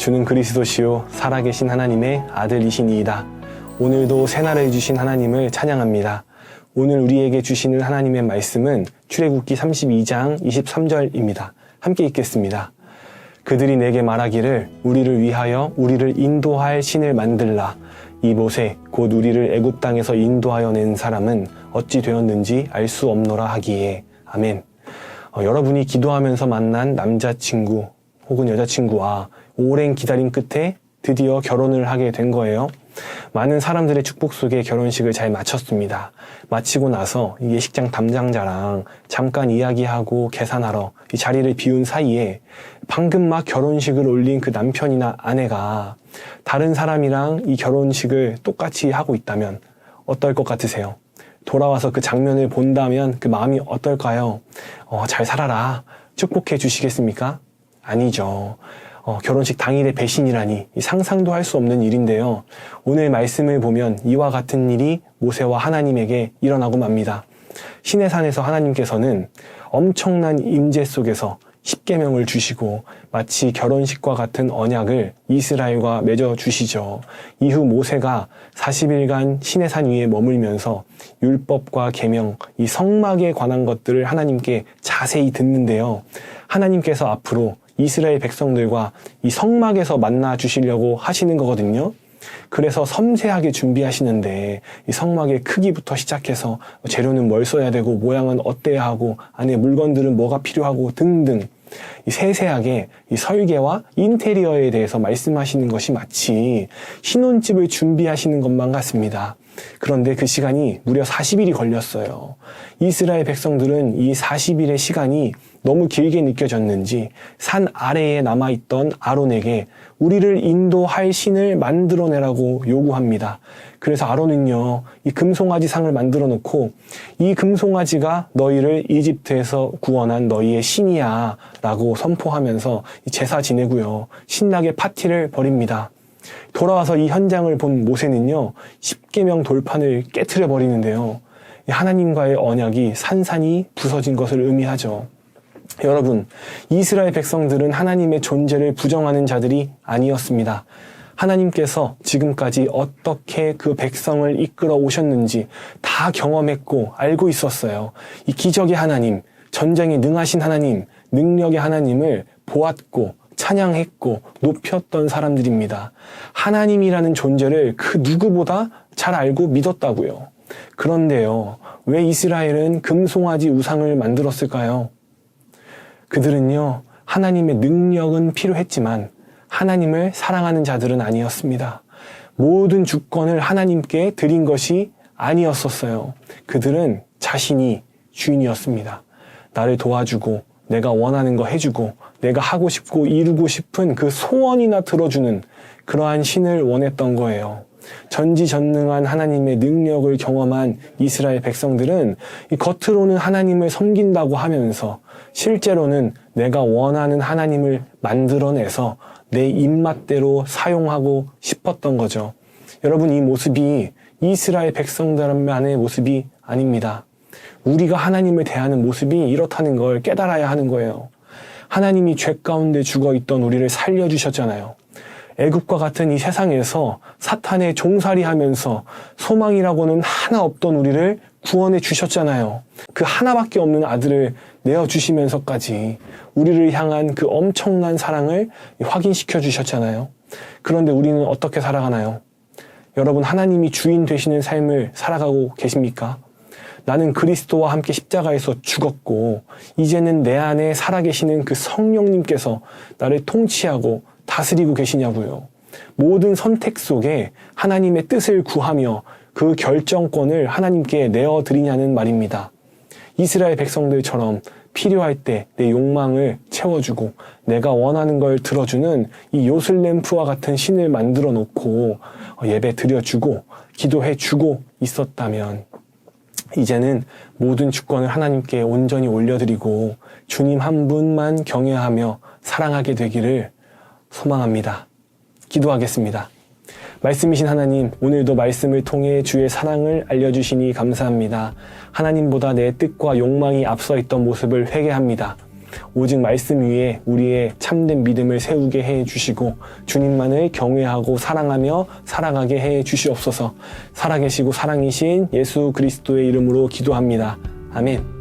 주는 그리스도시요 살아계신 하나님의 아들이시니이다. 오늘도 새날을 주신 하나님을 찬양합니다. 오늘 우리에게 주시는 하나님의 말씀은 출애굽기 32장 23절입니다. 함께 읽겠습니다. 그들이 내게 말하기를 우리를 위하여 우리를 인도할 신을 만들라. 이 모세 곧 우리를 애굽 땅에서 인도하여 낸 사람은 어찌 되었는지 알 수 없노라 하기에. 아멘. 여러분이 기도하면서 만난 남자친구 혹은 여자친구와 오랜 기다림 끝에 드디어 결혼을 하게 된 거예요. 많은 사람들의 축복 속에 결혼식을 잘 마쳤습니다. 마치고 나서 예식장 담당자랑 잠깐 이야기하고 계산하러 이 자리를 비운 사이에 방금 막 결혼식을 올린 그 남편이나 아내가 다른 사람이랑 이 결혼식을 똑같이 하고 있다면 어떨 것 같으세요? 돌아와서 그 장면을 본다면 그 마음이 어떨까요? 잘 살아라. 축복해 주시겠습니까? 아니죠. 결혼식 당일의 배신이라니 상상도 할 수 없는 일인데요. 오늘 말씀을 보면 이와 같은 일이 모세와 하나님에게 일어나고 맙니다. 시내산에서 하나님께서는 엄청난 임재 속에서 십계명을 주시고 마치 결혼식과 같은 언약을 이스라엘과 맺어 주시죠. 이후 모세가 40일간 시내산 위에 머물면서 율법과 계명, 이 성막에 관한 것들을 하나님께 자세히 듣는데요. 하나님께서 앞으로 이스라엘 백성들과 이 성막에서 만나 주시려고 하시는 거거든요. 그래서 섬세하게 준비하시는데 이 성막의 크기부터 시작해서 재료는 뭘 써야 되고 모양은 어때야 하고 안에 물건들은 뭐가 필요하고 등등 이 세세하게 이 설계와 인테리어에 대해서 말씀하시는 것이 마치 신혼집을 준비하시는 것만 같습니다. 그런데 그 시간이 무려 40일이 걸렸어요. 이스라엘 백성들은 이 40일의 시간이 너무 길게 느껴졌는지 산 아래에 남아있던 아론에게 우리를 인도할 신을 만들어내라고 요구합니다. 그래서 아론은요, 이 금송아지 상을 만들어 놓고 이 금송아지가 너희를 이집트에서 구원한 너희의 신이야 라고 선포하면서 제사 지내고요, 신나게 파티를 벌입니다. 돌아와서 이 현장을 본 모세는요, 십계명 돌판을 깨트려 버리는데요, 하나님과의 언약이 산산이 부서진 것을 의미하죠. 여러분, 이스라엘 백성들은 하나님의 존재를 부정하는 자들이 아니었습니다. 하나님께서 지금까지 어떻게 그 백성을 이끌어 오셨는지 다 경험했고 알고 있었어요. 이 기적의 하나님, 전쟁에 능하신 하나님, 능력의 하나님을 보았고 찬양했고 높였던 사람들입니다. 하나님이라는 존재를 그 누구보다 잘 알고 믿었다고요. 그런데요, 왜 이스라엘은 금송아지 우상을 만들었을까요? 그들은요, 하나님의 능력은 필요했지만 하나님을 사랑하는 자들은 아니었습니다. 모든 주권을 하나님께 드린 것이 아니었었어요. 그들은 자신이 주인이었습니다. 나를 도와주고 내가 원하는 거 해주고 내가 하고 싶고 이루고 싶은 그 소원이나 들어주는 그러한 신을 원했던 거예요. 전지전능한 하나님의 능력을 경험한 이스라엘 백성들은 이 겉으로는 하나님을 섬긴다고 하면서 실제로는 내가 원하는 하나님을 만들어내서 내 입맛대로 사용하고 싶었던 거죠. 여러분, 이 모습이 이스라엘 백성들만의 모습이 아닙니다. 우리가 하나님을 대하는 모습이 이렇다는 걸 깨달아야 하는 거예요. 하나님이 죄 가운데 죽어있던 우리를 살려주셨잖아요. 애굽과 같은 이 세상에서 사탄의 종살이하면서 소망이라고는 하나 없던 우리를 구원해 주셨잖아요. 그 하나밖에 없는 아들을 내어주시면서까지 우리를 향한 그 엄청난 사랑을 확인시켜 주셨잖아요. 그런데 우리는 어떻게 살아가나요? 여러분, 하나님이 주인 되시는 삶을 살아가고 계십니까? 나는 그리스도와 함께 십자가에서 죽었고 이제는 내 안에 살아계시는 그 성령님께서 나를 통치하고 다스리고 계시냐고요. 모든 선택 속에 하나님의 뜻을 구하며 그 결정권을 하나님께 내어드리냐는 말입니다. 이스라엘 백성들처럼 필요할 때 내 욕망을 채워주고 내가 원하는 걸 들어주는 이 요슬램프와 같은 신을 만들어 놓고 예배 드려주고 기도해주고 있었다면 이제는 모든 주권을 하나님께 온전히 올려드리고 주님 한 분만 경외하며 사랑하게 되기를 소망합니다. 기도하겠습니다. 말씀이신 하나님, 오늘도 말씀을 통해 주의 사랑을 알려주시니 감사합니다. 하나님보다 내 뜻과 욕망이 앞서 있던 모습을 회개합니다. 오직 말씀 위에 우리의 참된 믿음을 세우게 해 주시고 주님만을 경외하고 사랑하며 살아가게 해 주시옵소서. 살아계시고 사랑이신 예수 그리스도의 이름으로 기도합니다. 아멘.